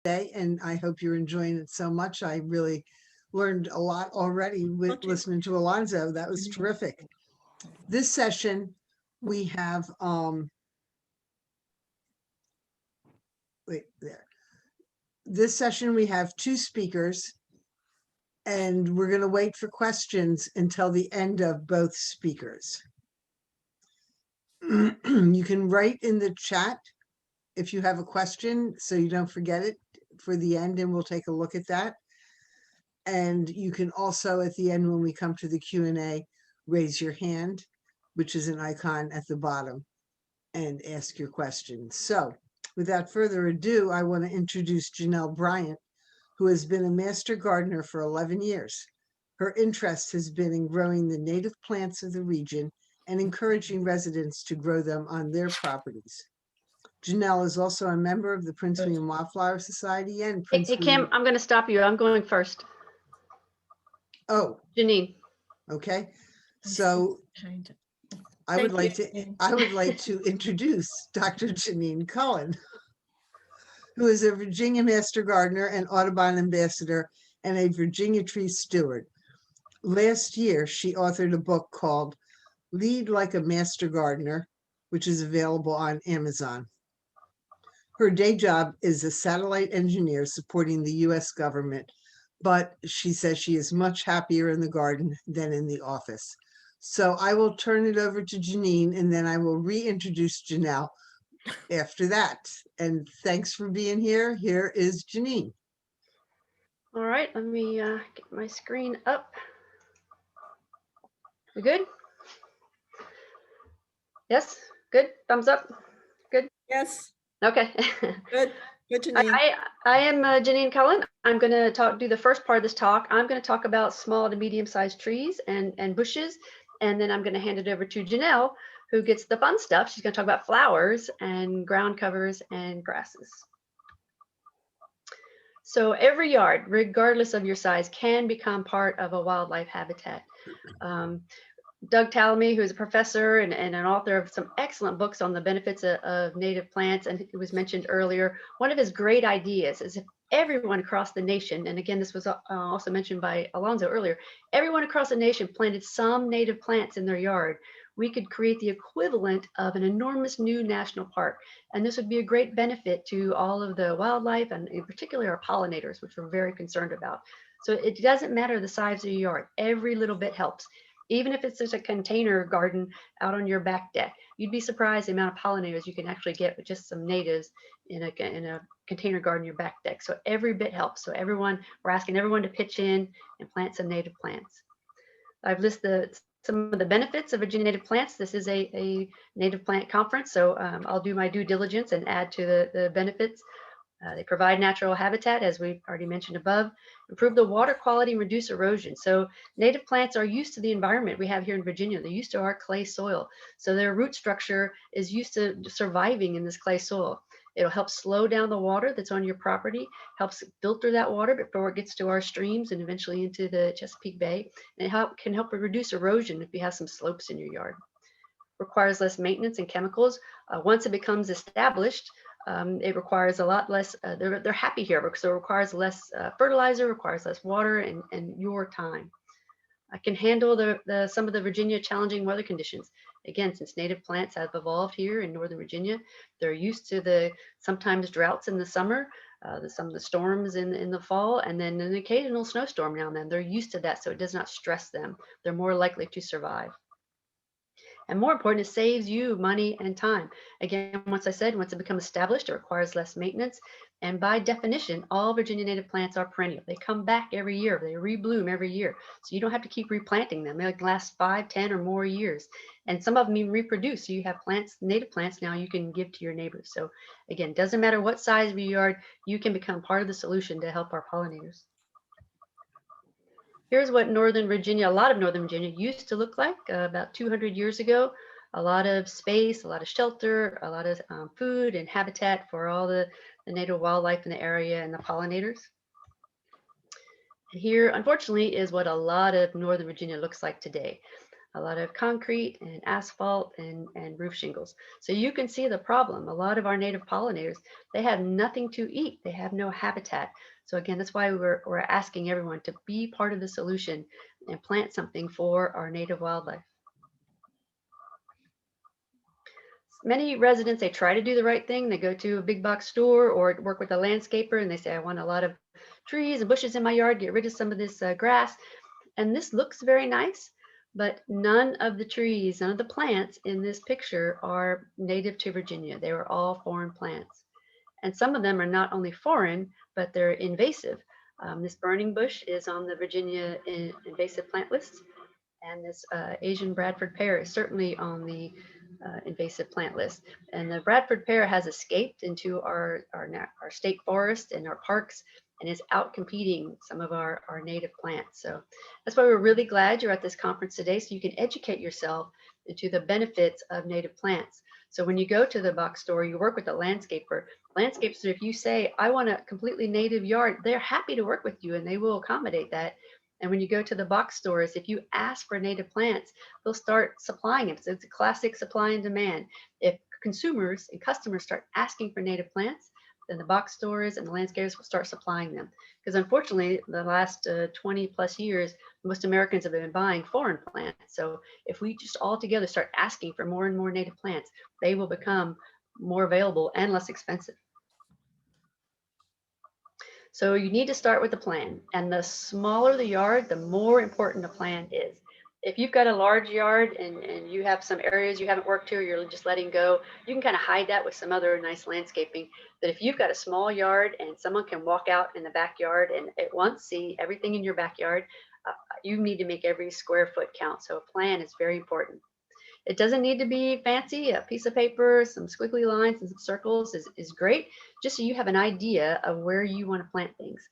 today, and I hope you're enjoying it so much. I really learned a lot already with listening to Alonzo. That was terrific. This session we have wait there. This session we have two speakers, and we're going to wait for questions until the end of both speakers. You can write in the chat if you have a question so you don't forget it for the end, and we'll take a look at that. And you can also, at the end, when we come to the Q&A, raise your hand, which is an icon at the bottom, and ask your questions. So without further ado, I want to introduce Janelle Bryant, who has been a master gardener for 11 years. Her interest has been in growing the native plants of the region and encouraging residents to grow them on their properties. Jannell is also a member of the Prince William Wildflower Society and Prince Hey, Kim, I'm going to stop you. I'm going first. Oh, Janine. okay. So I would like to introduce Dr. Janine Cullen, who is a Virginia Master Gardener and Audubon Ambassador and a Virginia Tree Steward. Last year, she authored a book called Lead Like a Master Gardener, which is available on Amazon. Her day job is a satellite engineer supporting the U.S. government, but she says she is much happier in the garden than in the office. So I will turn it over to Janine, and then I will reintroduce Janelle after that. And thanks for being here. Here is Janine. All right, let me get my screen up. We good? Yes, good. Thumbs up. Good. Yes. Okay. Good. Good, Janine. I am Janine Cullen. I'm going to do the first part of this talk. I'm going to talk about small to medium-sized trees and bushes, and then I'm going to hand it over to Janelle, who gets the fun stuff. She's going to talk about flowers and ground covers and grasses. So every yard, regardless of your size, can become part of a wildlife habitat. Doug Tallamy, who is a professor and an author of some excellent books on the benefits of native plants, and it was mentioned earlier, one of his great ideas is if everyone across the nation, and again, this was also mentioned by Alonzo earlier, everyone across the nation planted some native plants in their yard, we could create the equivalent of an enormous new national park. And this would be a great benefit to all of the wildlife, and in particular our pollinators, which we're very concerned about. So it doesn't matter the size of your yard, every little bit helps. Even if it's just a container garden out on your back deck, you'd be surprised the amount of pollinators you can actually get with just some natives in a container garden on your back deck. So every bit helps. So we're asking everyone to pitch in and plant some native plants. I've listed some of the benefits of Virginia native plants. This is a native plant conference, so I'll do my due diligence and add to the benefits. They provide natural habitat, as we already mentioned above, improve the water quality and reduce erosion. So native plants are used to the environment we have here in Virginia. They're used to our clay soil. So their root structure is used to surviving in this clay soil. It'll help slow down the water that's on your property, helps filter that water before it gets to our streams and eventually into the Chesapeake Bay. And it can help reduce erosion if you have some slopes in your yard. Requires less maintenance and chemicals. Once it becomes established, it requires a lot less, they're happy here because it requires less fertilizer, requires less water and your time. I can handle some of the Virginia challenging weather conditions. Again, since native plants have evolved here in Northern Virginia, they're used to the sometimes droughts in the summer, some of the storms in the fall, and then an occasional snowstorm now and then. They're used to that, so it does not stress them. They're more likely to survive. And more important, it saves you money and time. Again, once it becomes established, it requires less maintenance. And by definition, all Virginia native plants are perennial. They come back every year. They rebloom every year. So you don't have to keep replanting them. They last 5, 10 or more years. And some of them even reproduce. So you have plants, native plants now you can give to your neighbors. So again, doesn't matter what size of your yard, you can become part of the solution to help our pollinators. Here's what Northern Virginia, a lot of Northern Virginia used to look like about 200 years ago. A lot of space, a lot of shelter, a lot of food and habitat for all the native wildlife in the area and the pollinators. And here, unfortunately, is what a lot of Northern Virginia looks like today. a lot of concrete and asphalt and roof shingles. So you can see the problem. A lot of our native pollinators, they have nothing to eat. They have no habitat. So again, that's why we're asking everyone to be part of the solution and plant something for our native wildlife. Many residents, they try to do the right thing. They go to a big box store or work with a landscaper and they say, I want a lot of trees and bushes in my yard, get rid of some of this grass. And this looks very nice, but none of the trees, none of the plants in this picture are native to Virginia. They were all foreign plants. And some of them are not only foreign, but they're invasive. This burning bush is on the Virginia invasive plant list. And this Asian Bradford pear is certainly on the invasive plant list. And the Bradford pear has escaped into our state forest and our parks and is out competing some of our native plants. So that's why we're really glad you're at this conference today, so you can educate yourself into the benefits of native plants. So when you go to the box store, you work with a landscaper. Landscapers, if you say, I want a completely native yard, they're happy to work with you and they will accommodate that. And when you go to the box stores, if you ask for native plants, they'll start supplying them. So it's a classic supply and demand. If consumers and customers start asking for native plants, then the box stores and the landscapers will start supplying them. Because unfortunately, the last 20 plus years, most Americans have been buying foreign plants. So if we just all together start asking for more and more native plants, they will become more available and less expensive. So you need to start with a plan, and the smaller the yard, the more important a plan is. If you've got a large yard and you have some areas you haven't worked to or you're just letting go, you can kind of hide that with some other nice landscaping. But if you've got a small yard and someone can walk out in the backyard and at once see everything in your backyard, you need to make every square foot count. So a plan is very important. It doesn't need to be fancy. A piece of paper, some squiggly lines and some circles is great, just so you have an idea of where you want to plant things.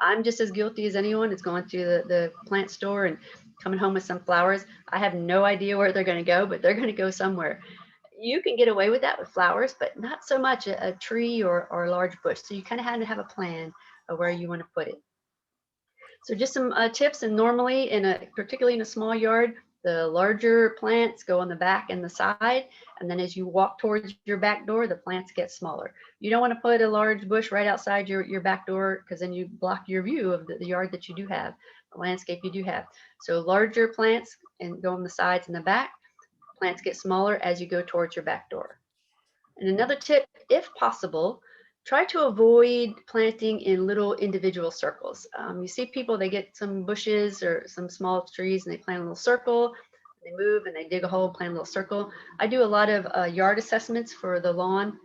I'm just as guilty as anyone. It's going to the plant store and coming home with some flowers. I have no idea where they're going to go, but they're going to go somewhere. You can get away with that with flowers, but not so much a tree or a large bush. So you kind of have to have a plan of where you want to put it. So just some tips, and normally particularly in a small yard, the larger plants go on the back and the side, and then as you walk towards your back door, the plants get smaller. You don't want to put a large bush right outside your back door, because then you block your view of the yard that you do have, the landscape you do have. So larger plants and go on the sides and the back. Plants get smaller as you go towards your back door. And another tip, if possible, try to avoid planting in little individual circles. You see people, they get some bushes or some small trees and they plant a little circle, they move and they dig a hole, plant a little circle. I do a lot of yard assessments for the lawn,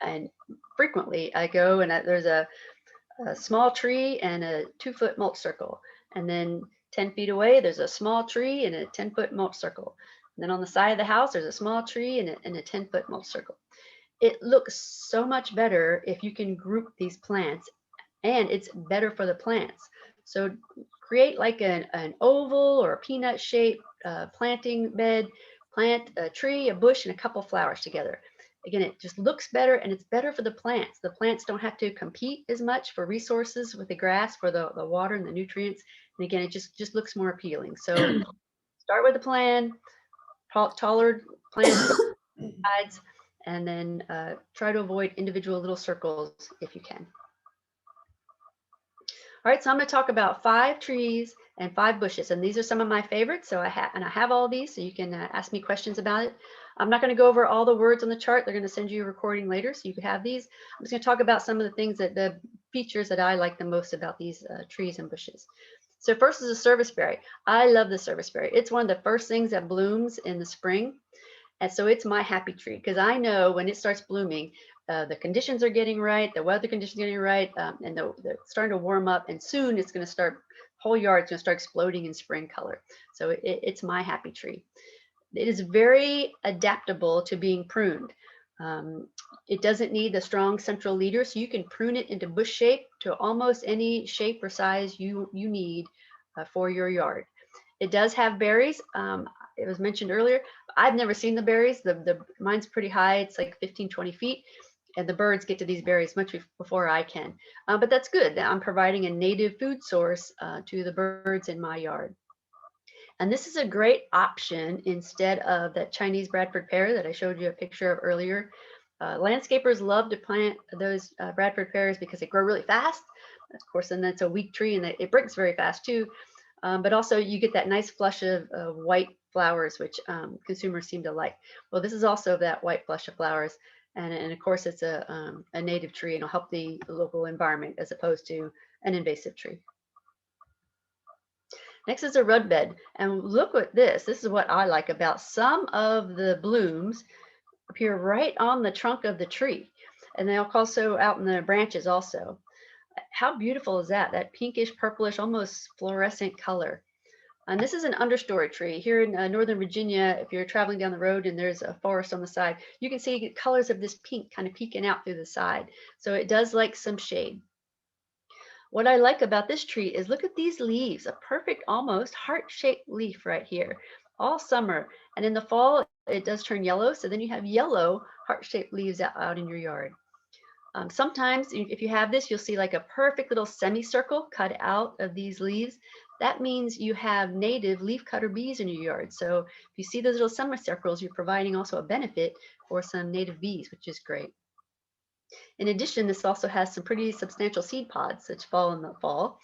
and frequently I go and there's a small tree and a 2-foot mulch circle. And then 10 feet away, there's a small tree and a 10-foot mulch circle. And then on the side of the house, there's a small tree and a 10-foot mulch circle. It looks so much better if you can group these plants, and it's better for the plants. So create like an oval or a peanut shaped planting bed, plant a tree, a bush, and a couple flowers together. Again, it just looks better and it's better for the plants. The plants don't have to compete as much for resources with the grass, for the water and the nutrients. And again, it just looks more appealing. So start with a plan, taller plants, sides, and then try to avoid individual little circles if you can. All right, so I'm going to talk about 5 trees and 5 bushes, and these are some of my favorites. So I have all these, so you can ask me questions about it. I'm not going to go over all the words on the chart. They're going to send you a recording later, so you can have these. I'm just going to talk about some of the things the features that I like the most about these trees and bushes. So first is a serviceberry. I love the serviceberry. It's one of the first things that blooms in the spring. And so it's my happy tree, because I know when it starts blooming, the conditions are getting right, the weather conditions are getting right, and they're starting to warm up, and soon it's going to start, whole yard's going to start exploding in spring color. So it's my happy tree. It is very adaptable to being pruned. It doesn't need a strong central leader, so you can prune it into bush shape to almost any shape or size you need for your yard. It does have berries. It was mentioned earlier. I've never seen the berries. Mine's pretty high. It's like 15, 20 feet. And the birds get to these berries much before I can. But that's good. I'm providing a native food source to the birds in my yard. And this is a great option instead of that Chinese Bradford pear that I showed you a picture of earlier. Landscapers love to plant those Bradford pears because they grow really fast. Of course, and that's a weak tree and it breaks very fast too. But also you get that nice flush of white flowers, which consumers seem to like. Well, this is also that white flush of flowers. And of course, it's a native tree and it'll help the local environment as opposed to an invasive tree. Next is a rud bed. And look at this. This is what I like about some of the blooms appear right on the trunk of the tree. And they're also out in the branches also. How beautiful is that? That pinkish, purplish, almost fluorescent color. And this is an understory tree. Here in Northern Virginia, if you're traveling down the road and there's a forest on the side, you can see colors of this pink kind of peeking out through the side. So it does like some shade. What I like about this tree is look at these leaves, a perfect, almost heart-shaped leaf right here, all summer. And in the fall, it does turn yellow. So then you have yellow heart-shaped leaves out in your yard. Sometimes if you have this, you'll see like a perfect little semicircle cut out of these leaves. That means you have native leafcutter bees in your yard. So if you see those little semicircles, you're providing also a benefit for some native bees, which is great. In addition, this also has some pretty substantial seed pods which fall in the fall.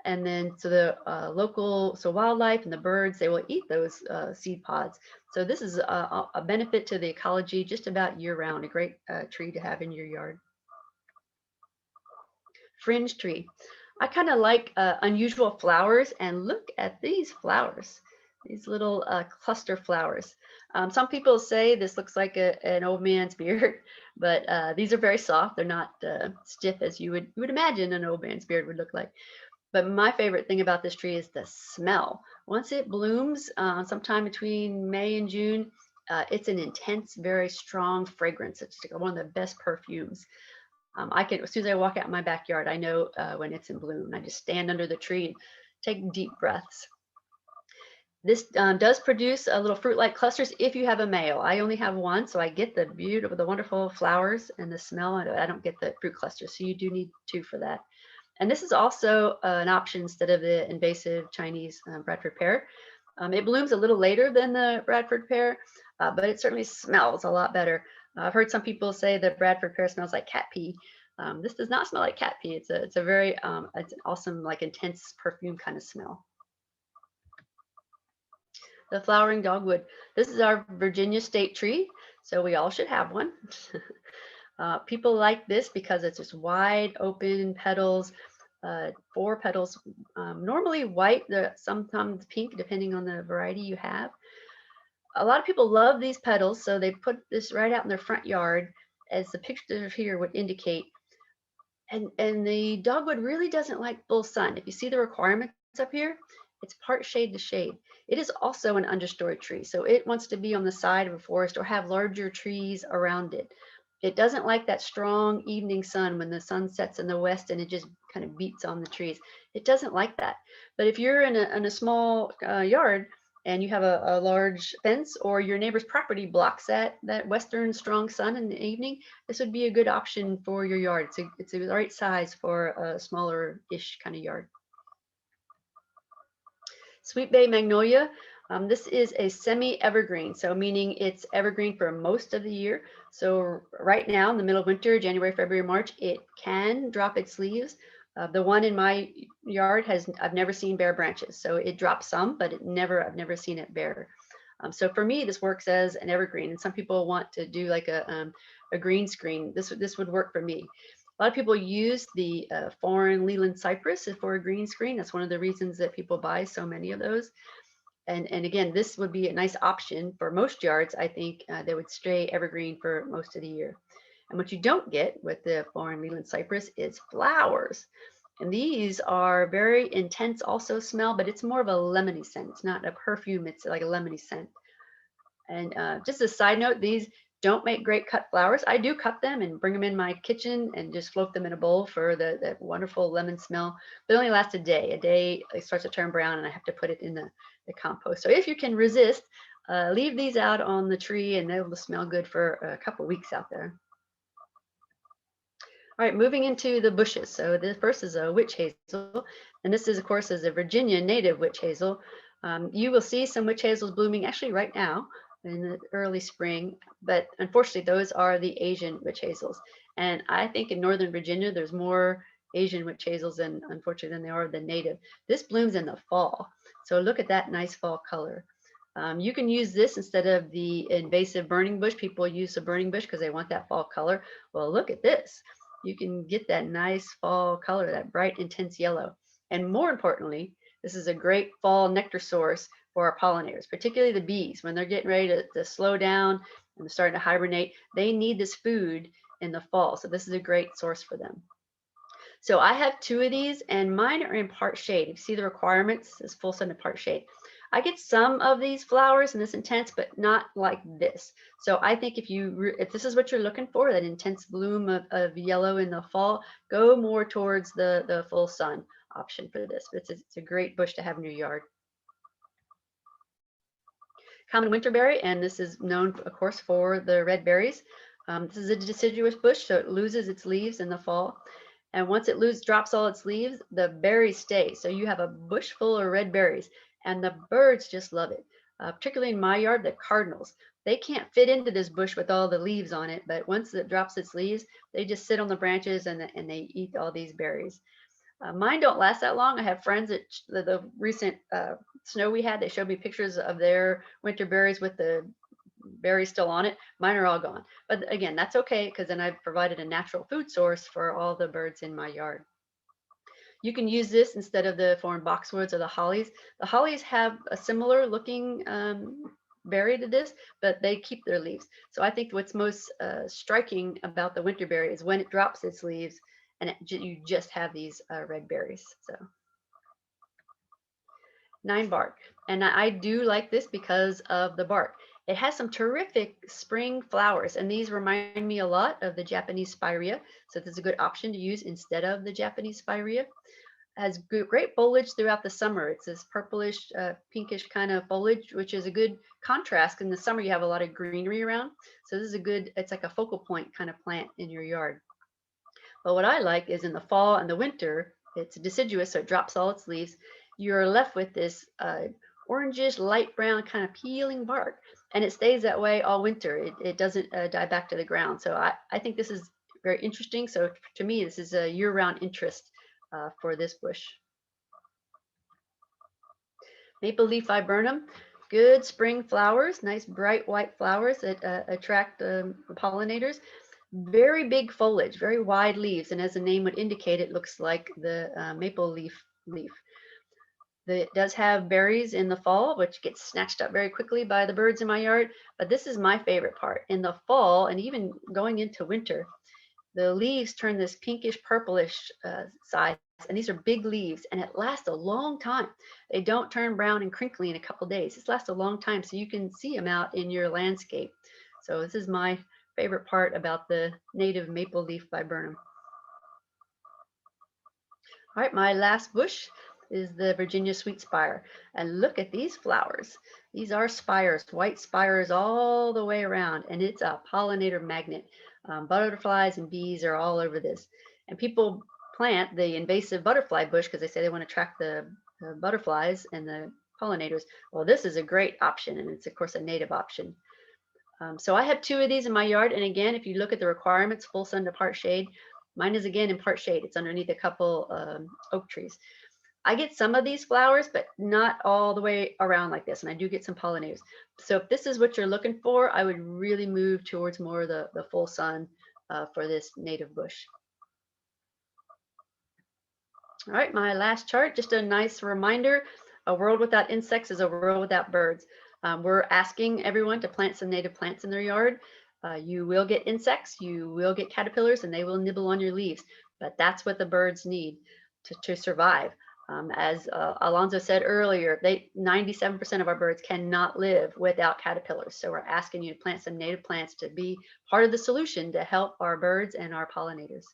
And then so the wildlife and the birds, they will eat those seed pods. So this is a benefit to the ecology just about year round, a great tree to have in your yard. Fringe tree. I kind of like unusual flowers, and look at these flowers, these little cluster flowers. Some people say this looks like an old man's beard, but these are very soft. They're not stiff as you would imagine an old man's beard would look like. But my favorite thing about this tree is the smell. Once it blooms, sometime between May and June, it's an intense, very strong fragrance. It's like one of the best perfumes. As soon as I walk out in my backyard, I know when it's in bloom. I just stand under the tree and take deep breaths. This does produce a little fruit-like clusters if you have a male. I only have one, so I get the wonderful flowers and the smell. I don't get the fruit clusters, so you do need two for that. And this is also an option instead of the invasive Chinese Bradford pear. It blooms a little later than the Bradford pear, but it certainly smells a lot better. I've heard some people say that Bradford pear smells like cat pee. This does not smell like cat pee. It's a very it's an awesome, like intense perfume kind of smell. The flowering dogwood. This is our Virginia state tree, so we all should have one. People like this because it's just wide open petals, 4 petals, normally white, sometimes pink, depending on the variety you have. A lot of people love these petals, so they put this right out in their front yard, as the picture here would indicate. And the dogwood really doesn't like full sun. If you see the requirements up here, it's part shade to shade. It is also an understory tree, so it wants to be on the side of a forest or have larger trees around it. It doesn't like that strong evening sun when the sun sets in the west and it just kind of beats on the trees. It doesn't like that. But if you're in a small yard and you have a large fence, or your neighbor's property blocks that western strong sun in the evening, this would be a good option for your yard. It's the right size for a smaller-ish kind of yard. Sweet Bay Magnolia. This is a semi-evergreen, so meaning it's evergreen for most of the year. So right now in the middle of winter, January, February, March, it can drop its leaves. The one in my yard I've never seen bare branches. So it drops some, but I've never seen it bare. So for me, this works as an evergreen, and some people want to do like a green screen. This would work for me. A lot of people use the foreign Leland cypress for a green screen. That's one of the reasons that people buy so many of those. And again, this would be a nice option for most yards. I think they would stay evergreen for most of the year. And what you don't get with the foreign Leland cypress is flowers. And these are very intense also smell, but it's more of a lemony scent. It's not a perfume, it's like a lemony scent. And just a side note, these don't make great cut flowers. I do cut them and bring them in my kitchen and just float them in a bowl for that wonderful lemon smell. But it only lasts a day. A day it starts to turn brown and I have to put it in the compost. So if you can resist, leave these out on the tree and they'll smell good for a couple weeks out there. All right, moving into the bushes. So the first is a witch hazel, and this is, of course, a Virginia native witch hazel. You will see some witch hazels blooming actually right now in the early spring, but unfortunately those are the Asian witch hazels. And I think in Northern Virginia, there's more Asian witch hazels than, unfortunately, than there are the native. This blooms in the fall. So look at that nice fall color. You can use this instead of the invasive burning bush. People use the burning bush because they want that fall color. Well, look at this. You can get that nice fall color, that bright, intense yellow. And more importantly, this is a great fall nectar source for our pollinators, particularly the bees. When they're getting ready to slow down and they're starting to hibernate, they need this food in the fall. So this is a great source for them. So I have 2 of these, and mine are in part shade. You see the requirements is full sun and part shade. I get some of these flowers in this intense, but not like this. So I think if this is what you're looking for, that intense bloom of yellow in the fall, go more towards the full sun option for this. It's a great bush to have in your yard. Common winterberry, and this is known, of course, for the red berries. This is a deciduous bush, so it loses its leaves in the fall. And once it drops all its leaves, the berries stay. So you have a bush full of red berries, and the birds just love it. Particularly in my yard, the cardinals. They can't fit into this bush with all the leaves on it, but once it drops its leaves, they just sit on the branches and they eat all these berries. Mine don't last that long. I have friends that the recent snow we had, they showed me pictures of their winter berries with the berries still on it. Mine are all gone. But again, that's okay because then I've provided a natural food source for all the birds in my yard. You can use this instead of the foreign boxwoods or the hollies. The hollies have a similar looking berry to this, but they keep their leaves. So I think what's most striking about the winterberry is when it drops its leaves and you just have these red berries. So 9 bark. And I do like this because of the bark. It has some terrific spring flowers, and these remind me a lot of the Japanese spirea. So this is a good option to use instead of the Japanese spirea. It has great foliage throughout the summer. It's this purplish, pinkish kind of foliage, which is a good contrast. In the summer, you have a lot of greenery around. So this is it's like a focal point kind of plant in your yard. But what I like is in the fall and the winter, it's deciduous, so it drops all its leaves. You're left with this orangish, light brown kind of peeling bark, and it stays that way all winter. It doesn't die back to the ground. So I think this is very interesting. So to me, this is a year-round interest for this bush. Maple leaf viburnum, good spring flowers, nice bright white flowers that attract the pollinators. Very big foliage, very wide leaves, and as the name would indicate, it looks like the maple leaf. It does have berries in the fall, which gets snatched up very quickly by the birds in my yard. But this is my favorite part. In the fall, and even going into winter, the leaves turn this pinkish purplish side, and these are big leaves, and it lasts a long time. They don't turn brown and crinkly in a couple days. This lasts a long time, so you can see them out in your landscape. So this is my favorite part about the native maple leaf viburnum. All right, my last bush is the Virginia sweet spire. And look at these flowers. These are spires, white spires all the way around, and it's a pollinator magnet. Butterflies and bees are all over this. And people plant the invasive butterfly bush because they say they want to attract the butterflies and the pollinators. Well, this is a great option, and it's of course a native option. So I have 2 of these in my yard. And again, if you look at the requirements, full sun to part shade, mine is again in part shade. It's underneath a couple oak trees. I get some of these flowers, but not all the way around like this. And I do get some pollinators. So if this is what you're looking for, I would really move towards more of the full sun for this native bush. All right, my last chart, just a nice reminder. A world without insects is a world without birds. We're asking everyone to plant some native plants in their yard. You will get insects, you will get caterpillars, and they will nibble on your leaves. But that's what the birds need to survive. As Alonzo said earlier, 97% of our birds cannot live without caterpillars. So we're asking you to plant some native plants to be part of the solution to help our birds and our pollinators.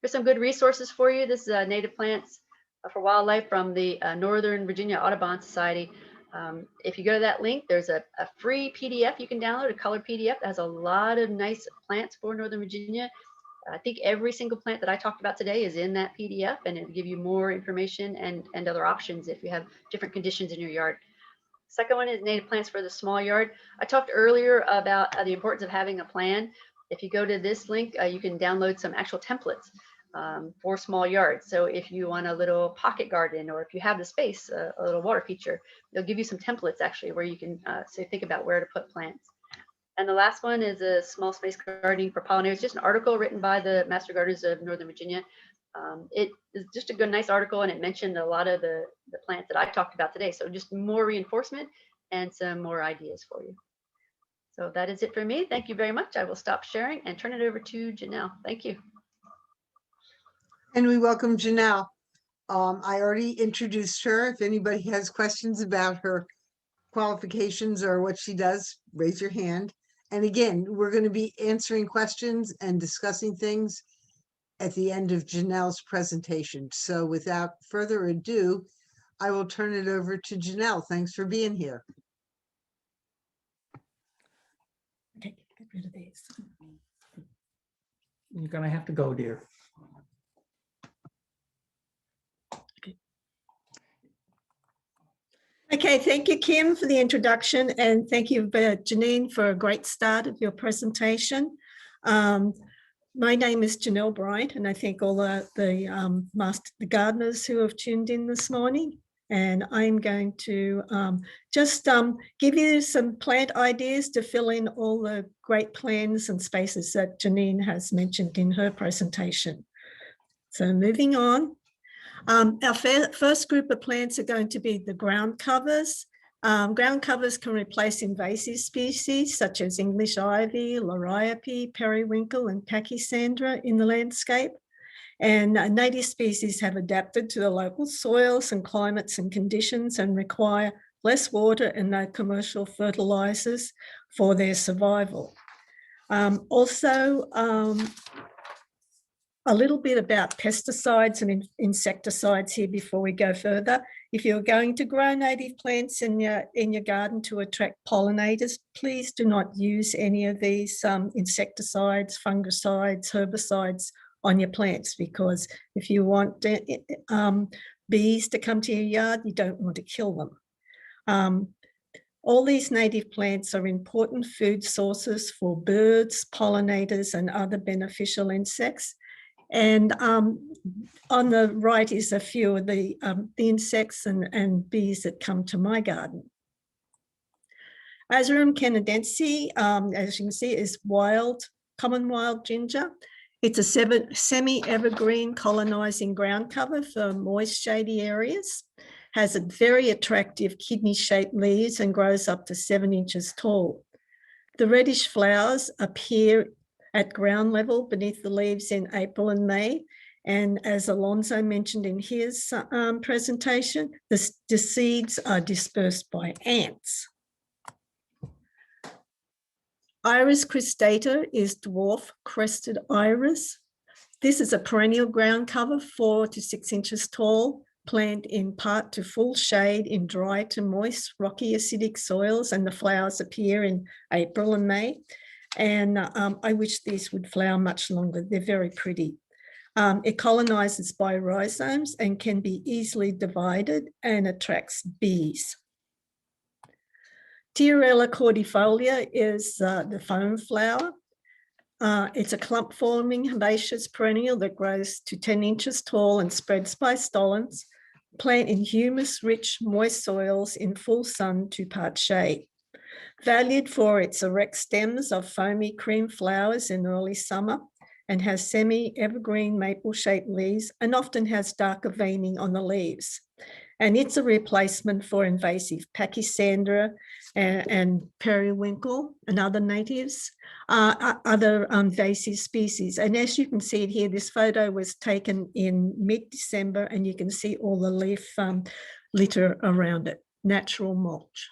Here's some good resources for you. This is Native Plants for Wildlife from the Northern Virginia Audubon Society. If you go to that link, there's a free PDF you can download, a colored PDF that has a lot of nice plants for Northern Virginia. I think every single plant that I talked about today is in that PDF, and it'll give you more information and other options if you have different conditions in your yard. Second one is native plants for the small yard. I talked earlier about the importance of having a plan. If you go to this link, you can download some actual templates for small yards. So if you want a little pocket garden, or if you have the space, a little water feature, they'll give you some templates actually where you can think about where to put plants. And the last one is a small space gardening for pollinators. Just an article written by the Master Gardeners of Northern Virginia. It is just a good, nice article, and it mentioned a lot of the plants that I talked about today. So just more reinforcement and some more ideas for you. So that is it for me. Thank you very much. I will stop sharing and turn it over to Janelle. Thank you. And we welcome Jannell. I already introduced her. If anybody has questions about her qualifications or what she does, raise your hand. And again, we're going to be answering questions and discussing things at the end of Jannell's presentation. So without further ado, I will turn it over to Jannell. Thanks for being here. Okay, get rid of these. You're gonna have to go, dear. Okay, thank you, Kim, for the introduction, and thank you, Janine, for a great start of your presentation. My name is Janelle Bryant, and I thank all the gardeners who have tuned in this morning. And I'm going to just give you some plant ideas to fill in all the great plans and spaces that Janine has mentioned in her presentation. So moving on. Our first group of plants are going to be the ground covers. Ground covers can replace invasive species such as English ivy, liriope, periwinkle, and pachysandra in the landscape. And native species have adapted to the local soils and climates and conditions and require less water and no commercial fertilizers for their survival. Also, a little bit about pesticides and insecticides here before we go further. If you're going to grow native plants in your garden to attract pollinators, please do not use any of these insecticides, fungicides, herbicides on your plants, because if you want bees to come to your yard, you don't want to kill them. All these native plants are important food sources for birds, pollinators, and other beneficial insects. And on the right is a few of the insects and bees that come to my garden. Azarum canadense, as you can see, is common wild ginger. It's a semi-evergreen colonizing ground cover for moist, shady areas. Has a very attractive kidney-shaped leaves and grows up to 7 inches tall. The reddish flowers appear at ground level beneath the leaves in April and May. And as Alonso mentioned in his presentation, the seeds are dispersed by ants. Iris cristata is dwarf crested iris. This is a perennial ground cover, 4 to 6 inches tall, plant in part to full shade in dry to moist, rocky, acidic soils, and the flowers appear in April and May. And I wish these would flower much longer. They're very pretty. It colonizes by rhizomes and can be easily divided and attracts bees. Tiarella cordifolia is the foam flower. It's a clump-forming herbaceous perennial that grows to 10 inches tall and spreads by stolons. Plant in humus-rich, moist soils in full sun to part shade. Valued for its erect stems of foamy cream flowers in early summer, and has semi-evergreen maple-shaped leaves and often has darker veining on the leaves. And it's a replacement for invasive pachysandra and periwinkle and other natives, other invasive species. And as you can see it here, this photo was taken in mid-December, and you can see all the leaf litter around it, natural mulch.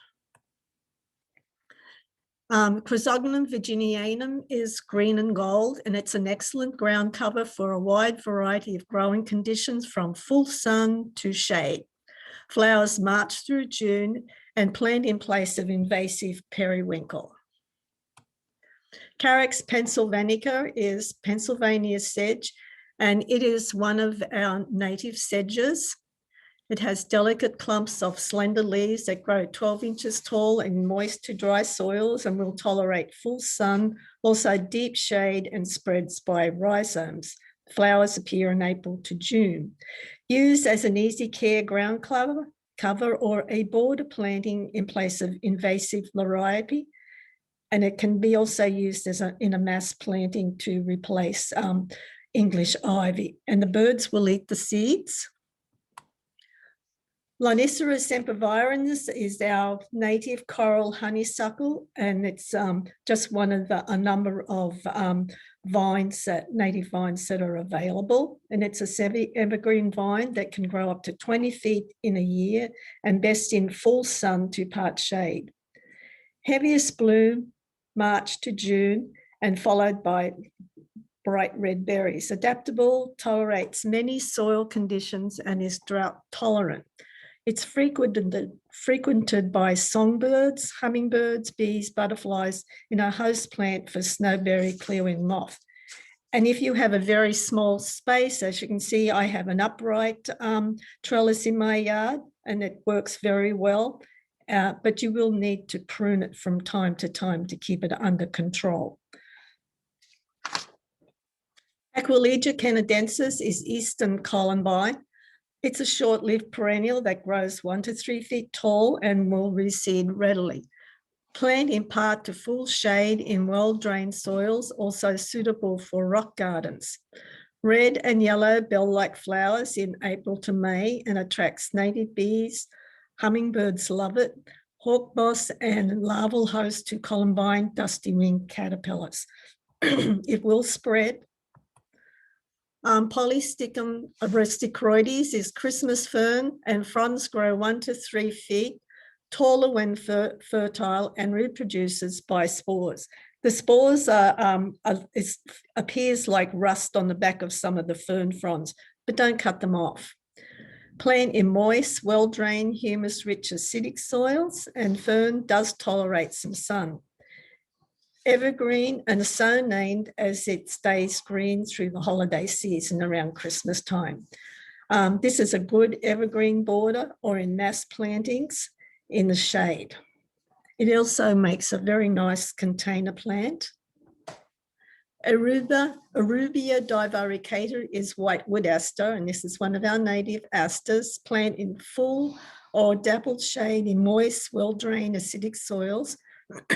Chrysogen Virginianum is green and gold, and it's an excellent ground cover for a wide variety of growing conditions from full sun to shade. Flowers March through June and plant in place of invasive periwinkle. Carex pennsylvanica is Pennsylvania sedge, and it is one of our native sedges. It has delicate clumps of slender leaves that grow 12 inches tall in moist to dry soils and will tolerate full sun, also deep shade, and spreads by rhizomes. Flowers appear in April to June. Used as an easy care ground cover or a border planting in place of invasive liriape. And it can be also used in a mass planting to replace English ivy. And the birds will eat the seeds. Lonicera sempervirens is our native coral honeysuckle, and it's just one of a number of native vines that are available. And it's a semi-evergreen vine that can grow up to 20 feet in a year and best in full sun to part shade. Heaviest bloom March to June and followed by bright red berries. Adaptable, tolerates many soil conditions and is drought tolerant. It's frequented by songbirds, hummingbirds, bees, butterflies in a host plant for snowberry clearwing moth. And if you have a very small space, as you can see, I have an upright trellis in my yard and it works very well, but you will need to prune it from time to time to keep it under control. Aquilegia canadensis is eastern columbine. It's a short-lived perennial that grows 1 to 3 feet tall and will reseed readily. Plant in part to full shade in well-drained soils, also suitable for rock gardens. Red and yellow bell-like flowers in April to May and attracts native bees. Hummingbirds love it. Hawk moths and larval host to columbine dusty-winged caterpillars. It will spread. Polysticum rusticroides is Christmas fern, and fronds grow 1 to 3 feet, taller when fertile, and reproduces by spores. The spores appears like rust on the back of some of the fern fronds, but don't cut them off. Plant in moist, well-drained, humus-rich acidic soils, and fern does tolerate some sun. Evergreen and so named as it stays green through the holiday season around Christmas time. This is a good evergreen border or in mass plantings in the shade. It also makes a very nice container plant. Arubia divaricata is whitewood aster, and this is one of our native asters. Plant in full or dappled shade in moist, well-drained acidic soils.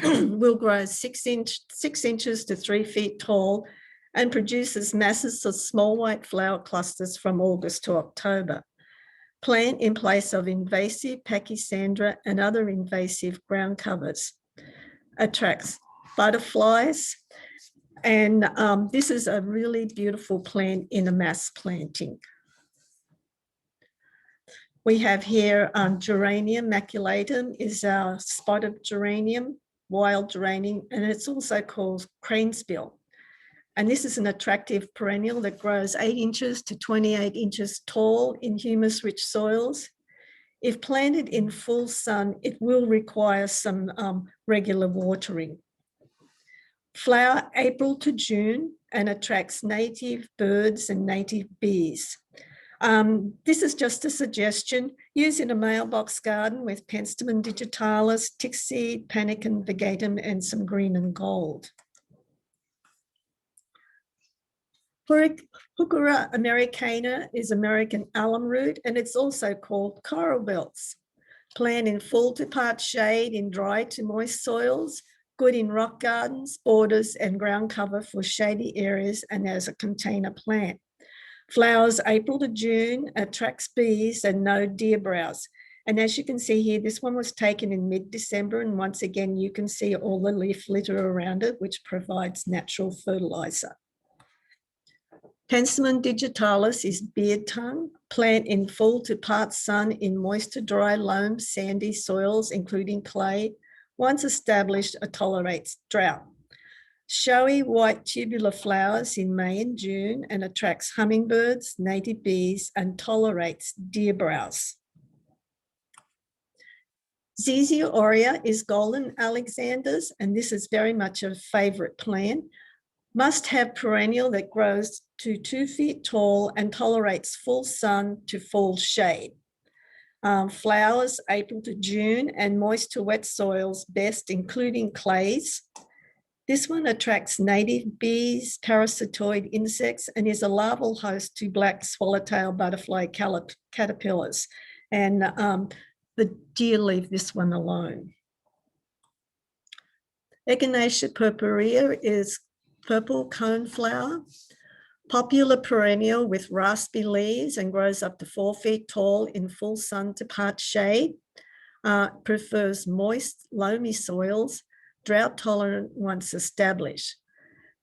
Will grow 6 inches to 3 feet tall and produces masses of small white flower clusters from August to October. Plant in place of invasive pachysandra and other invasive ground covers. Attracts butterflies, and this is a really beautiful plant in a mass planting. We have here Geranium Maculadin is our spotted geranium, wild geranium, and it's also called cranesbill. And this is an attractive perennial that grows 8 inches to 28 inches tall in humus-rich soils. If planted in full sun, it will require some regular watering. Flower April to June and attracts native birds and native bees. This is just a suggestion. Use in a mailbox garden with Penstemon digitalis, tickseed, Panicum virgatum, and some green and gold. Purpurea americana is American alum root, and it's also called coral belts. Plant in full to part shade in dry to moist soils, good in rock gardens, borders, and ground cover for shady areas and as a container plant. Flowers April to June, attracts bees and no deer browse. And as you can see here, this one was taken in mid-December, and once again, you can see all the leaf litter around it, which provides natural fertilizer. Penstemon digitalis is beard tongue, plant in full to part sun in moist to dry loam, sandy soils, including clay. Once established, it tolerates drought. Showy white tubular flowers in May and June and attracts hummingbirds, native bees, and tolerates deer browse. Zizia aurea is golden Alexander's, and this is very much a favorite plant. Must have perennial that grows to 2 feet tall and tolerates full sun to full shade. Flowers April to June and moist to wet soils best, including clays. This one attracts native bees, parasitoid insects, and is a larval host to black swallowtail butterfly caterpillars. And the deer leave this one alone. Echinacea Purpurea is purple coneflower, popular perennial with raspy leaves and grows up to 4 feet tall in full sun to part shade. Prefers moist, loamy soils, drought tolerant once established.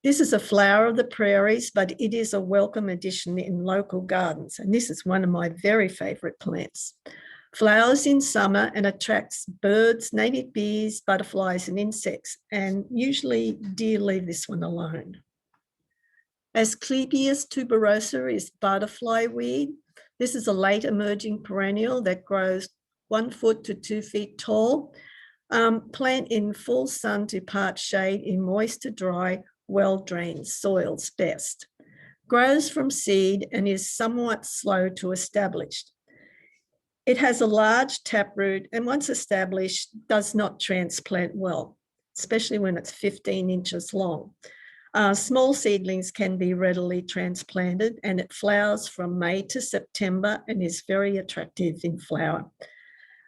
This is a flower of the prairies, but it is a welcome addition in local gardens. And this is one of my very favorite plants. Flowers in summer and attracts birds, native bees, butterflies, and insects. And usually deer leave this one alone. Asclepias tuberosa is butterfly weed. This is a late emerging perennial that grows 1 foot to 2 feet tall. Plant in full sun to part shade in moist to dry, well-drained soils best. Grows from seed and is somewhat slow to establish. It has a large taproot and once established does not transplant well, especially when it's 15 inches long. Small seedlings can be readily transplanted and it flowers from May to September and is very attractive in flower.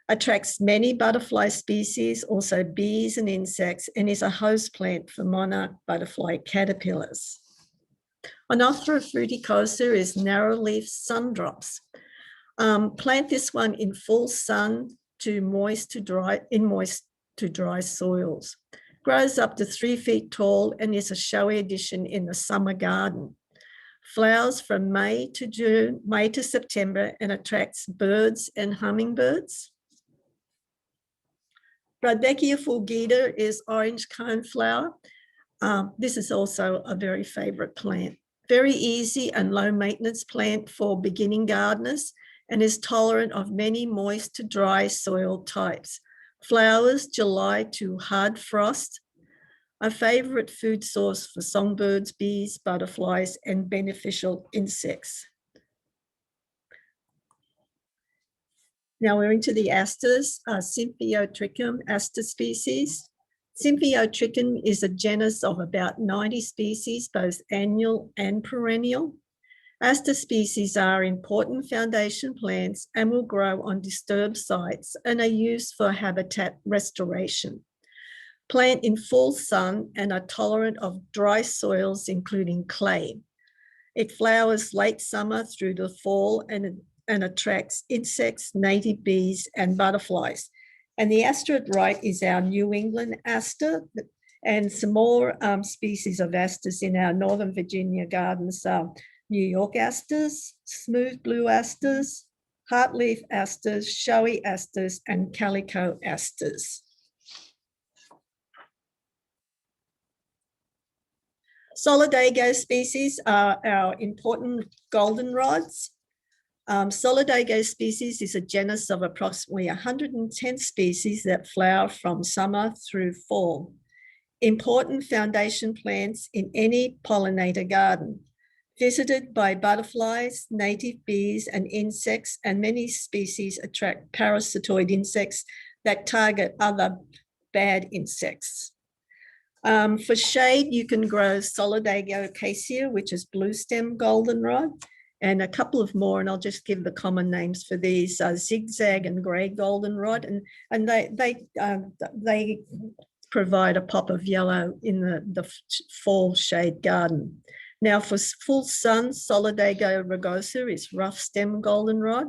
Attracts many butterfly species, also bees and insects, and is a host plant for monarch butterfly caterpillars. Onothera fruticosa is narrow-leaf sundrops. Plant this one in full sun to moist to dry soils. Grows up to 3 feet tall and is a showy addition in the summer garden. Flowers from May to September and attracts birds and hummingbirds. Rudbeckia fulgida is orange coneflower. This is also a very favorite plant. Very easy and low maintenance plant for beginning gardeners and is tolerant of many moist to dry soil types. Flowers July to hard frost. A favorite food source for songbirds, bees, butterflies, and beneficial insects. Now we're into the asters, Symphyotricum aster species. Symphyotricum is a genus of about 90 species, both annual and perennial. Aster species are important foundation plants and will grow on disturbed sites and are used for habitat restoration. Plant in full sun and are tolerant of dry soils, including clay. It flowers late summer through the fall and attracts insects, native bees, and butterflies. And the aster at right is our New England aster, and some more species of asters in our Northern Virginia gardens are New York asters, smooth blue asters, heartleaf asters, showy asters, and calico asters. Solidago species are our important goldenrods. Solidago species is a genus of approximately 110 species that flower from summer through fall. Important foundation plants in any pollinator garden. Visited by butterflies, native bees, and insects, and many species attract parasitoid insects that target other bad insects. For shade, you can grow Solidago acacia, which is blue stem goldenrod, and a couple of more, and I'll just give the common names for these, Zigzag and grey goldenrod, and they provide a pop of yellow in the fall shade garden. Now for full sun, Solidago rugosa is rough stem goldenrod,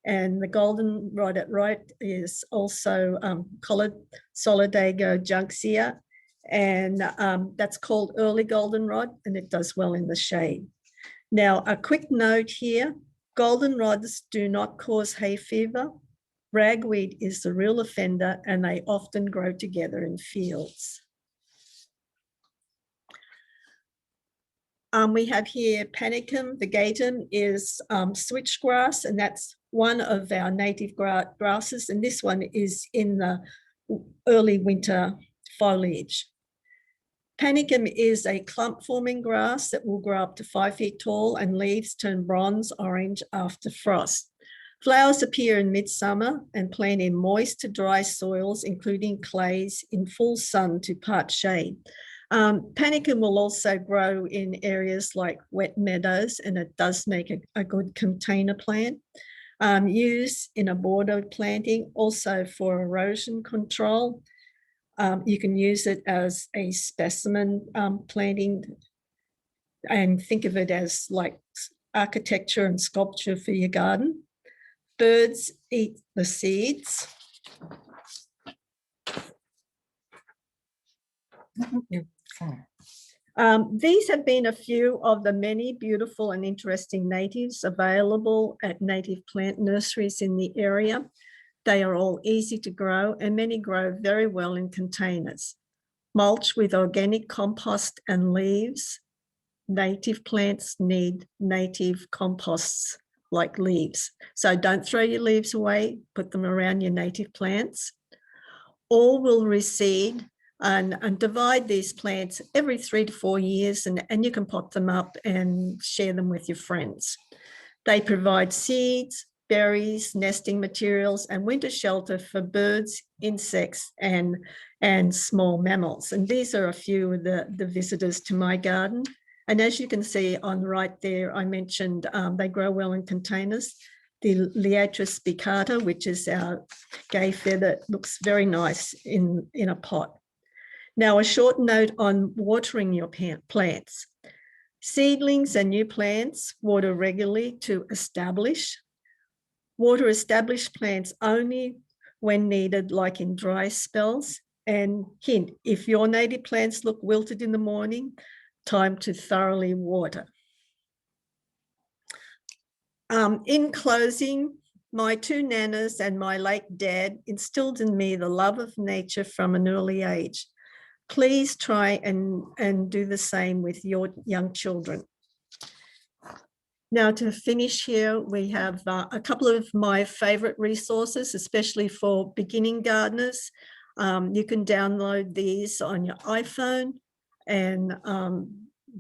and the goldenrod at right is also Solidago juncea, and that's called early goldenrod, and it does well in the shade. Now, a quick note here, goldenrods do not cause hay fever. Ragweed is the real offender, and they often grow together in fields. We have here Panicum. The gatum is switchgrass, and that's one of our native grasses, and this one is in the early winter foliage. Panicum is a clump-forming grass that will grow up to 5 feet tall, and leaves turn bronze orange after frost. Flowers appear in midsummer and plant in moist to dry soils, including clays in full sun to part shade. Panicum will also grow in areas like wet meadows, and it does make a good container plant. Used in a border planting, also for erosion control. You can use it as a specimen planting and think of it as like architecture and sculpture for your garden. Birds eat the seeds. These have been a few of the many beautiful and interesting natives available at native plant nurseries in the area. They are all easy to grow and many grow very well in containers. Mulch with organic compost and leaves. Native plants need native composts like leaves. So don't throw your leaves away, put them around your native plants. All will reseed and divide these plants every 3 to 4 years, and you can pot them up and share them with your friends. They provide seeds, berries, nesting materials, and winter shelter for birds, insects, and small mammals. And these are a few of the visitors to my garden. And as you can see on the right there, I mentioned they grow well in containers. The Liatris spicata, which is our gay feather, looks very nice in a pot. Now, a short note on watering your plants. Seedlings and new plants water regularly to establish. Water established plants only when needed, like in dry spells. And hint, if your native plants look wilted in the morning, time to thoroughly water. In closing, my 2 nanas and my late dad instilled in me the love of nature from an early age. Please try and do the same with your young children. Now, to finish here, we have a couple of my favorite resources, especially for beginning gardeners. You can download these on your iPhone, and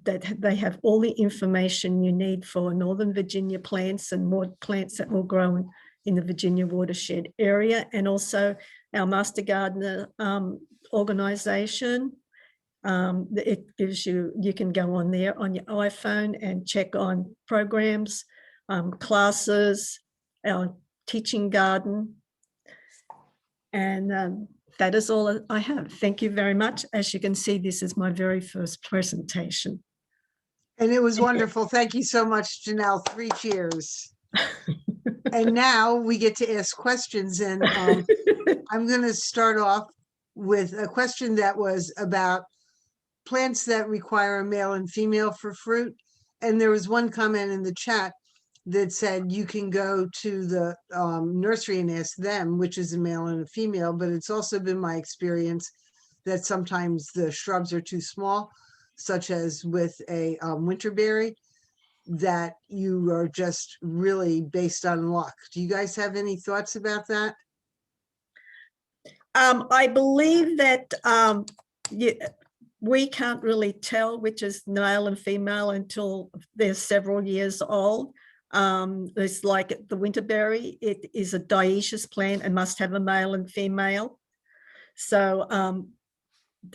that they have all the information you need for Northern Virginia plants and more plants that will grow in the Virginia watershed area, and also our Master Gardener organization. It gives you can go on there on your iPhone and check on programs, classes, our teaching garden. And that is all I have. Thank you very much. As you can see, this is my very first presentation. And it was wonderful. Thank you so much, Janelle. 3 cheers. And now we get to ask questions. And I'm going to start off with a question that was about plants that require a male and female for fruit. And there was one comment in the chat that said you can go to the nursery and ask them, which is a male and a female, but it's also been my experience that sometimes the shrubs are too small, such as with a Winterberry, that you are just really based on luck. Do you guys have any thoughts about that? I believe that we can't really tell which is male and female until they're several years old. It's like the Winterberry, it is a dioecious plant and must have a male and female. So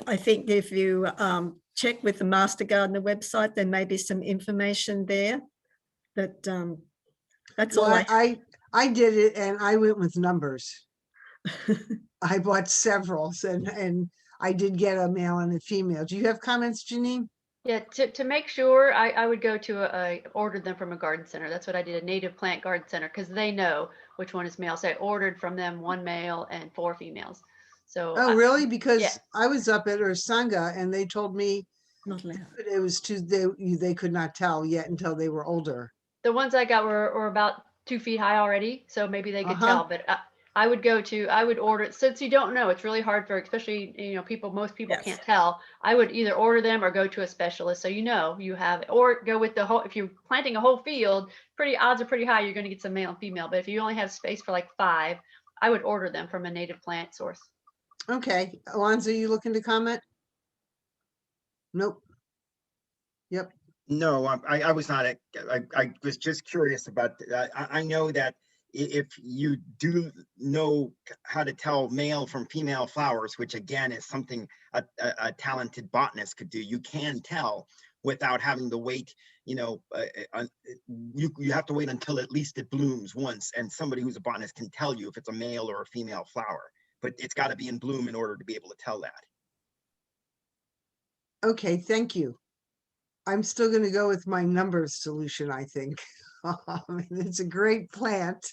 I think if you check with the Master Gardener website, there may be some information there. But that's all I did it, and I went with numbers. I bought several, and I did get a male and a female. Do you have comments, Janine? Yeah, to make sure, I would go to ordered them from a garden center. That's what I did, a native plant garden center, because they know which one is male. So I ordered from them 1 male and 4 females. So really? Because yeah. I was up at Ursanga and they told me not allowed. it was they could not tell yet until they were older. The ones I got were about 2 feet high already, so maybe they could tell. But I would order it, since you don't know. It's really hard for, especially most people Yes. can't tell. I would either order them or go to a specialist, so you have, or go with the whole. If you're planting a whole field, odds are pretty high you're going to get some male and female. But if you only have space for like 5, I would order them from a native plant source. Okay, Alonzo, you looking to comment? Nope. Yep. No, I was not. I was just curious about. I know that if you do know how to tell male from female flowers, which again is something a talented botanist could do, you can tell without having to wait, you know, you have to wait until at least it blooms once, and somebody who's a botanist can tell you if it's a male or a female flower, but it's got to be in bloom in order to be able to tell that. Okay, thank you. I'm still going to go with my numbers solution, I think. I mean, it's a great plant.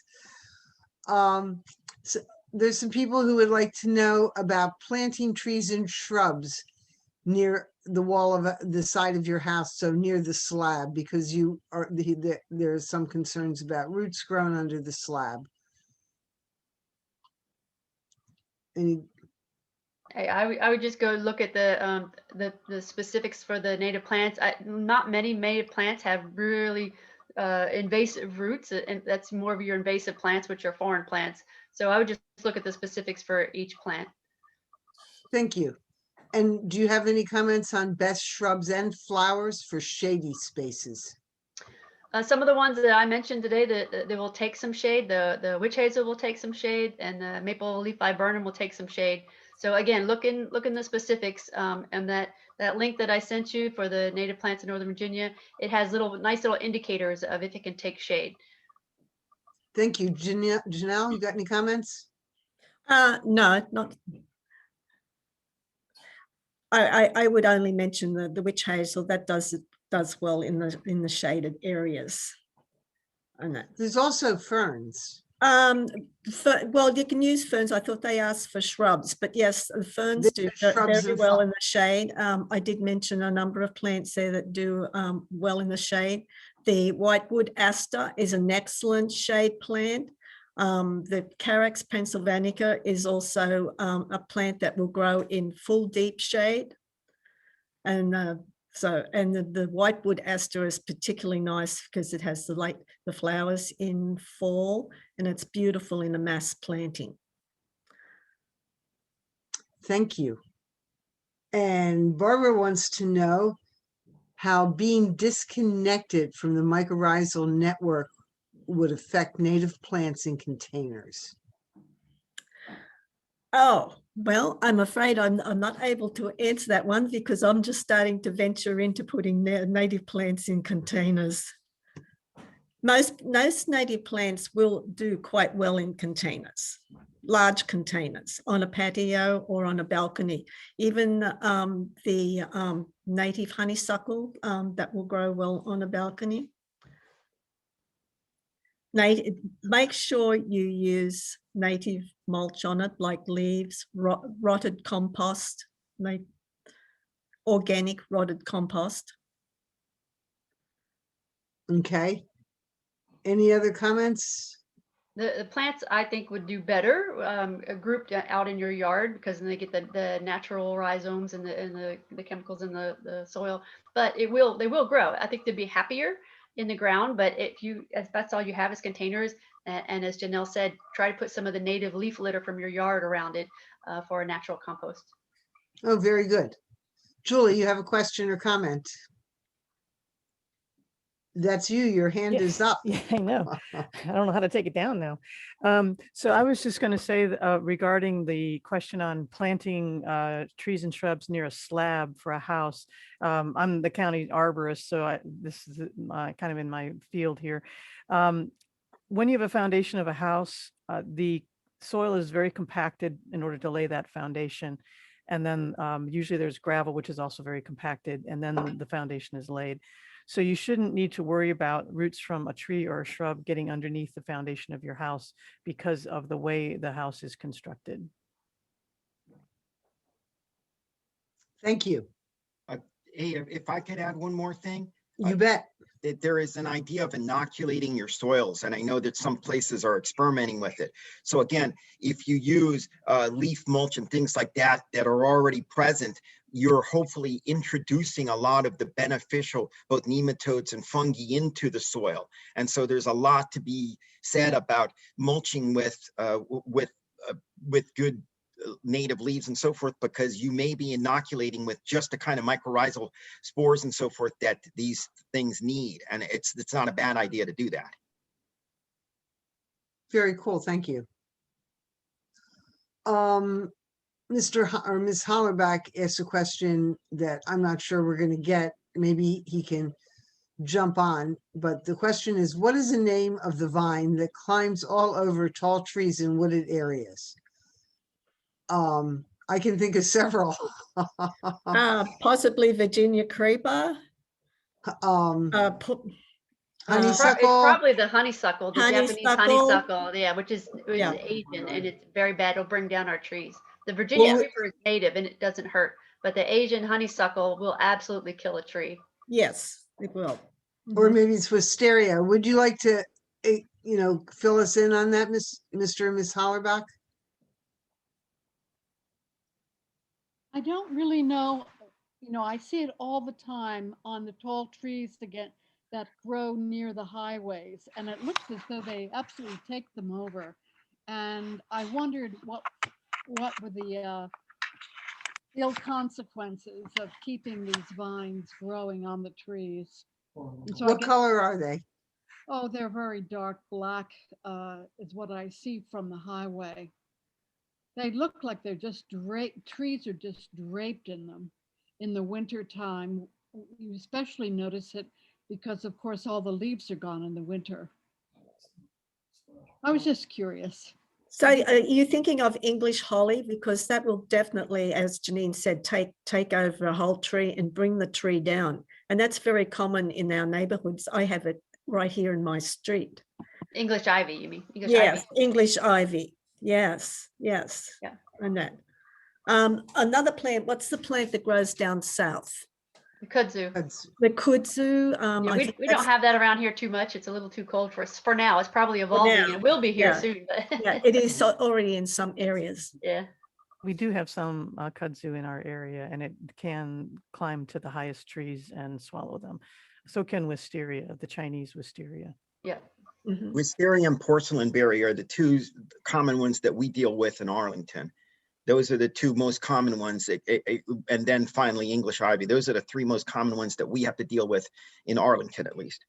So there's some people who would like to know about planting trees and shrubs near the wall of the side of your house, so near the slab, because you are there's some concerns about roots grown under the slab. Any I would just go look at the specifics for the native plants. Not many native plants have really invasive roots, and that's more of your invasive plants, which are foreign plants. So I would just look at the specifics for each plant. Thank you. And do you have any comments on best shrubs and flowers for shady spaces? Some of the ones that I mentioned today, that they will take some shade. The witch hazel will take some shade, and the maple leaf viburnum will take some shade. So again, look in the specifics, and that link that I sent you for the native plants in Northern Virginia, it has nice little indicators of if it can take shade. Thank you. Jannelle, you got any comments? No, not. I would only mention the witch hazel that does well in the shaded areas. And that. There's also ferns. Well, you can use ferns. I thought they asked for shrubs, but yes, the ferns do very well in the shade. I did mention a number of plants there that do well in the shade. The whitewood aster is an excellent shade plant. The Carex pennsylvanica is also a plant that will grow in full deep shade. And the whitewood aster is particularly nice because it has the flowers in fall, and it's beautiful in a mass planting. Thank you. And Barbara wants to know how being disconnected from the mycorrhizal network would affect native plants in containers. Oh, well, I'm afraid I'm not able to answer that one because I'm just starting to venture into putting native plants in containers. Most native plants will do quite well in containers, large containers, on a patio or on a balcony. Even the native honeysuckle that will grow well on a balcony. Make sure you use native mulch on it, like leaves, rotted compost, organic rotted compost. Okay. Any other comments? The plants, I think, would do better grouped out in your yard, because then they get the natural rhizomes and the chemicals in the soil. But they will grow. I think they'd be happier in the ground. But if that's all you have is containers, and as Jannell said, try to put some of the native leaf litter from your yard around it for a natural compost. Oh, very good. Julie, you have a question or comment? That's you. Your hand is up. Yeah, I know. I don't know how to take it down now. So I was just going to say regarding the question on planting trees and shrubs near a slab for a house. I'm the county arborist, so this is kind of in my field here. When you have a foundation of a house, the soil is very compacted in order to lay that foundation. And then usually there's gravel, which is also very compacted, and then the foundation is laid. So you shouldn't need to worry about roots from a tree or a shrub getting underneath the foundation of your house because of the way the house is constructed. Thank you. Hey, if I could add one more thing. You bet. That there is an idea of inoculating your soils, and I know that some places are experimenting with it. So again, if you use leaf mulch and things like that are already present, you're hopefully introducing a lot of the beneficial both nematodes and fungi into the soil. And so there's a lot to be said about mulching with good native leaves and so forth, because you may be inoculating with just the kind of mycorrhizal spores and so forth that these things need, and it's not a bad idea to do that. Very cool, thank you. Ms. Hollerback asked a question that I'm not sure we're going to get. Maybe he can jump on, but the question is, what is the name of the vine that climbs all over tall trees in wooded areas? I can think of several. Possibly Virginia creeper. It's Honeysuckle. probably the honeysuckle, the Japanese Honeysuckle. honeysuckle, yeah, which is Yeah. Asian, and it's very bad. It'll bring down our trees. The Virginia Well, creeper is native and it doesn't hurt, but the Asian honeysuckle will absolutely kill a tree. Yes, it will. Or maybe it's wisteria. Would you like to, fill us in on that, Mr. and Ms. Hollerbach? I don't really know. I see it all the time on the tall trees that grow near the highways, and it looks as though they absolutely take them over. And I wondered what were the ill consequences of keeping these vines growing on the trees. And so What color are they? Oh, they're very dark black, is what I see from the highway. They look like they're just draped, trees are just draped in them. In the winter time, you especially notice it because, of course, all the leaves are gone in the winter. I was just curious. So are you thinking of English holly? Because that will definitely, as Janine said, take over a whole tree and bring the tree down. And that's very common in our neighborhoods. I have it right here in my street. English ivy, you mean? Yes, Ivy. English ivy. Yes. Yeah. And that. Another plant, what's the plant that grows down south? The kudzu. The kudzu. Yeah, we don't have that around here too much. It's a little too cold for us for now. It's probably evolving and it will be here soon. But Yeah, it is already in some areas. Yeah. We do have some kudzu in our area, and it can climb to the highest trees and swallow them. So can wisteria, the Chinese wisteria. Yeah. Mhm. Wisteria and porcelain berry are the two common ones that we deal with in Arlington. Those are the two most common ones, and then finally English ivy. Those are the three most common ones that we have to deal with in Arlington, at least.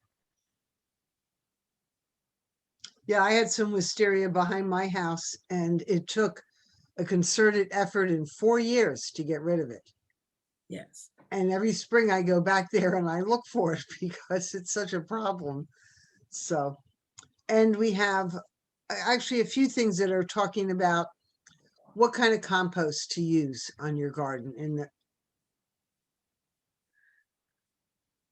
Yeah, I had some wisteria behind my house, and it took a concerted effort in 4 years to get rid of it. Yes. And every spring I go back there and I look for it because it's such a problem. So, and we have actually a few things that are talking about what kind of compost to use on your garden.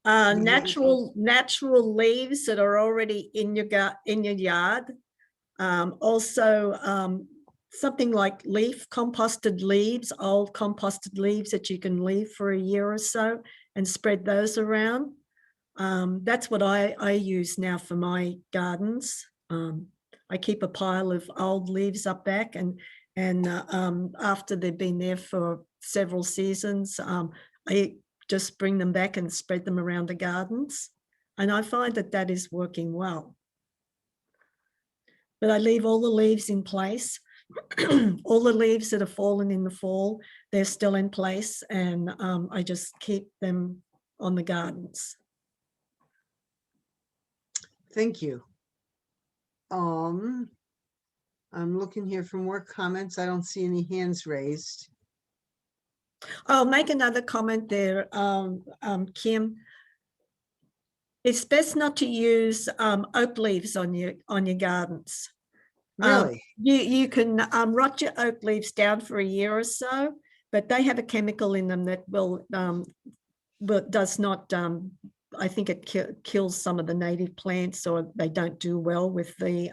Natural leaves that are already in your yard. Also, something like composted leaves, old composted leaves that you can leave for a year or so and spread those around. That's what I use now for my gardens. I keep a pile of old leaves up back, and after they've been there for several seasons, I just bring them back and spread them around the gardens. And I find that is working well. But I leave all the leaves in place. All the leaves that have fallen in the fall, they're still in place, and I just keep them on the gardens. Thank you. I'm looking here for more comments. I don't see any hands raised. I'll make another comment there, Kim. It's best not to use oak leaves on your gardens. Really? You can rot your oak leaves down for a year or so, but they have a chemical in them that does not. I think it kills some of the native plants, or they don't do well with the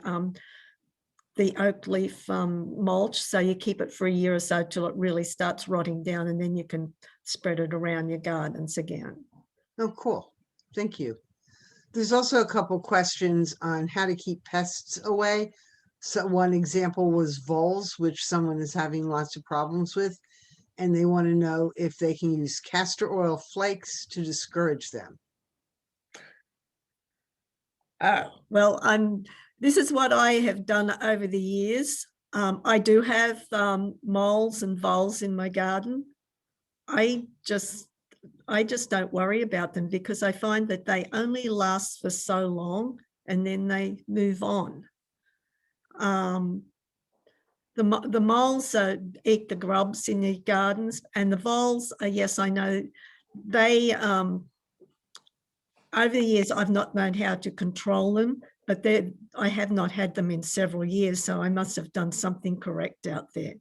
oak leaf mulch. So you keep it for a year or so till it really starts rotting down, and then you can spread it around your gardens again. Oh, cool. Thank you. There's also a couple questions on how to keep pests away. So one example was voles, which someone is having lots of problems with, and they want to know if they can use castor oil flakes to discourage them. Well, this is what I have done over the years. I do have moles and voles in my garden. I just don't worry about them because I find that they only last for so long and then they move on. The moles eat the grubs in the gardens, and the voles, yes, I know, they, over the years, I've not known how to control them, but I have not had them in several years, so I must have done something correct out there.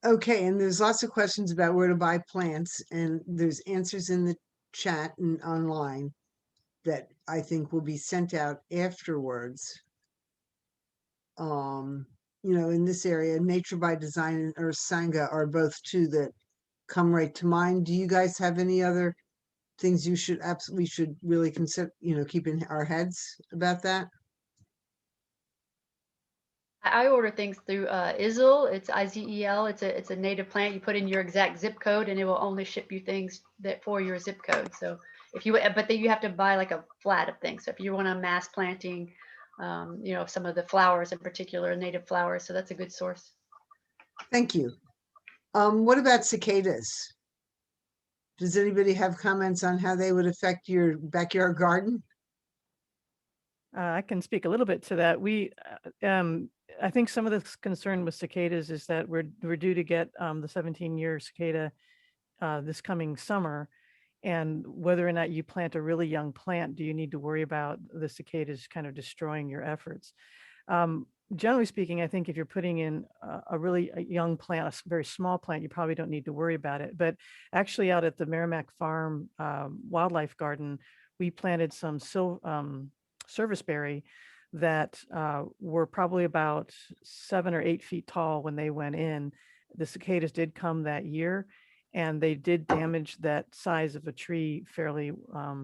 Okay, and there's lots of questions about where to buy plants, and there's answers in the chat and online that I think will be sent out afterwards. In this area, Nature by Design and Earth Sangha are both two that come right to mind. Do you guys have any other things we should really consider, keep in our heads about that? I order things through Izel. It's IZEL. It's a native plant. You put in your exact zip code, and it will only ship you things that for your zip code. So if you, but then you have to buy like a flat of things. So if you want a mass planting, some of the flowers in particular, native flowers. So that's a good source. Thank you. What about cicadas? Does anybody have comments on how they would affect your backyard garden? I can speak a little bit to that. I think some of the concern with cicadas is that we're due to get the 17-year cicada this coming summer, and whether or not you plant a really young plant, do you need to worry about the cicadas kind of destroying your efforts? Generally speaking, I think if you're putting in a really young plant, a very small plant, you probably don't need to worry about it. But actually out at the Merrimack Farm Wildlife Garden, we planted some serviceberry that were probably about 7 or 8 feet tall when they went in. The cicadas did come that year, and they did damage that size of a tree fairly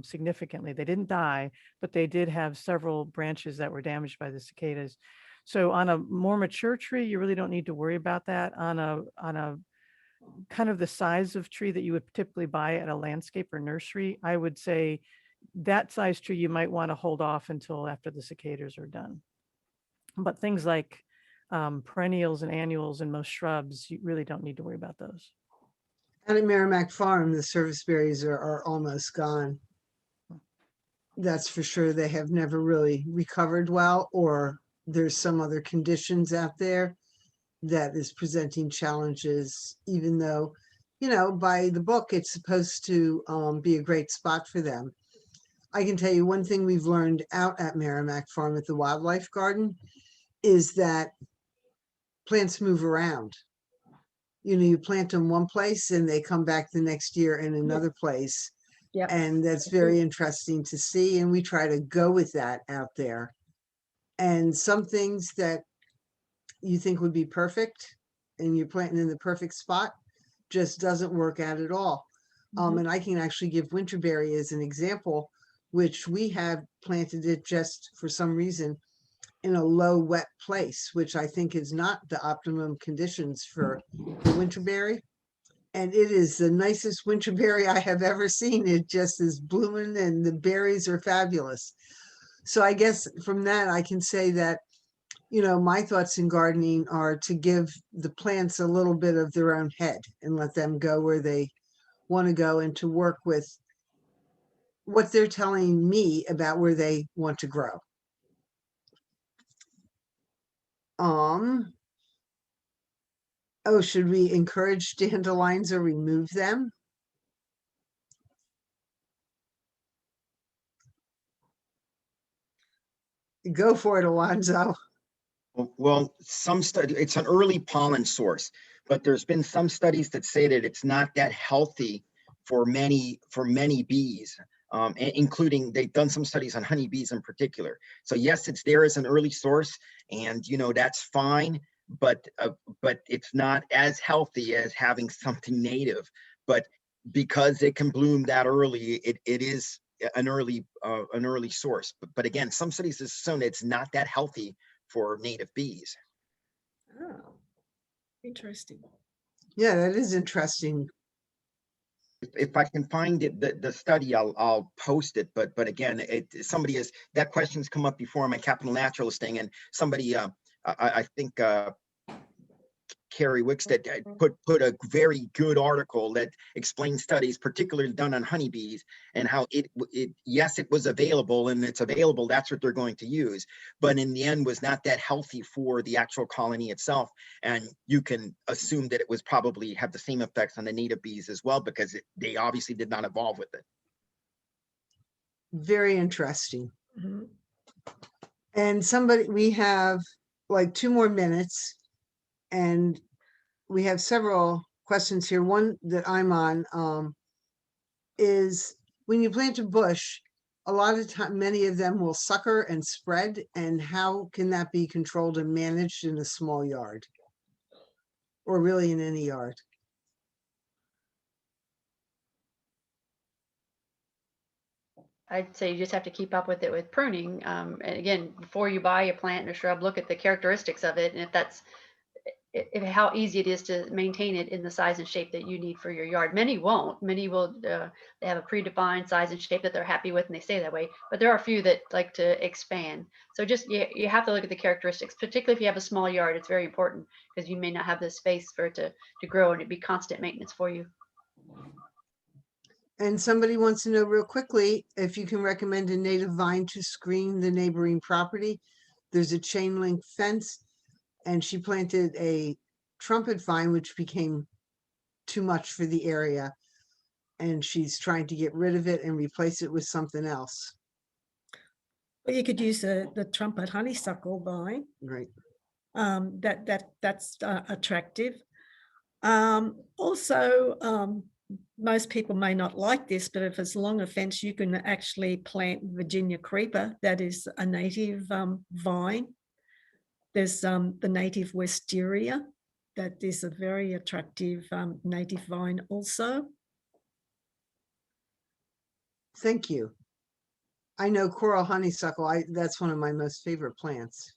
significantly. They didn't die, but they did have several branches that were damaged by the cicadas. So on a more mature tree, you really don't need to worry about that. On a kind of the size of tree that you would typically buy at a landscape or nursery, I would say that size tree you might want to hold off until after the cicadas are done. But things like perennials and annuals and most shrubs, you really don't need to worry about those. And at Merrimack Farm, the serviceberries are almost gone. That's for sure. They have never really recovered well, or there's some other conditions out there that is presenting challenges, even though, by the book, it's supposed to be a great spot for them. I can tell you one thing we've learned out at Merrimack Farm at the Wildlife Garden is that plants move around. You plant them one place and they come back the next year in another place. Yeah. And that's very interesting to see. And we try to go with that out there. And some things that you think would be perfect and you're planting in the perfect spot just doesn't work out at all. And I can actually give Winterberry as an example, which we have planted it just for some reason in a low wet place, which I think is not the optimum conditions for the Winterberry. And it is the nicest Winterberry I have ever seen. It just is blooming and the berries are fabulous. So I guess from that, I can say that, my thoughts in gardening are to give the plants a little bit of their own head and let them go where they want to go, and to work with what they're telling me about where they want to grow. Should we encourage dandelions or remove them? Go for it, Alonzo. Well, it's an early pollen source, but there's been some studies that say that it's not that healthy for many bees, including they've done some studies on honeybees in particular. So yes, it's there as an early source, and that's fine, but it's not as healthy as having something native. But because it can bloom that early, it is an early source. But again, some studies have shown it's not that healthy for native bees. Oh, interesting. Yeah, that is interesting. If I can find it, the study, I'll post it. But again, that question's come up before in my capital naturalist thing, and somebody, I think Carrie Wickstead put a very good article that explains studies, particularly done on honeybees, and how yes, it was available, and it's available, that's what they're going to use, but in the end was not that healthy for the actual colony itself. And you can assume that it was probably have the same effects on the native bees as well, because they obviously did not evolve with it. Very interesting. Mhm. And we have like 2 more minutes, and we have several questions here. One that I'm on is when you plant a bush, a lot of time, many of them will sucker and spread. And how can that be controlled and managed in a small yard, or really in any yard? I'd say you just have to keep up with it with pruning. And again, before you buy a plant and a shrub, look at the characteristics of it, and how easy it is to maintain it in the size and shape that you need for your yard. Many won't. Many will. They have a predefined size and shape that they're happy with, and they stay that way. But there are a few that like to expand. So just you have to look at the characteristics, particularly if you have a small yard. It's very important because you may not have the space for it to grow, and it'd be constant maintenance for you. And somebody wants to know real quickly if you can recommend a native vine to screen the neighboring property. There's a chain link fence, and she planted a trumpet vine, which became too much for the area. And she's trying to get rid of it and replace it with something else. Well, you could use the trumpet honeysuckle vine. Right. That's attractive. Also, most people may not like this, but if it's along a fence, you can actually plant Virginia creeper. That is a native vine. There's the native Wisteria. That is a very attractive native vine also. Thank you. I know coral honeysuckle. That's one of my most favorite plants.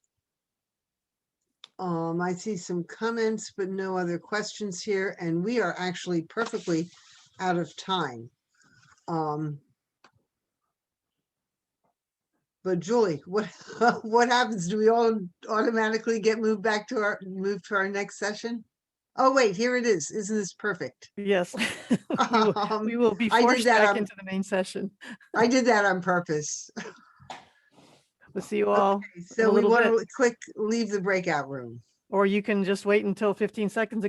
I see some comments, but no other questions here, and we are actually perfectly out of time. But Julie, what what happens? Do we all automatically get moved to our next session? Oh wait, here it is. Isn't this perfect? Yes. We will be I did forced that back on- into the main session. I did that on purpose. We'll see you all in So a we little want bit. to leave the breakout room. Or you can just wait until 15 seconds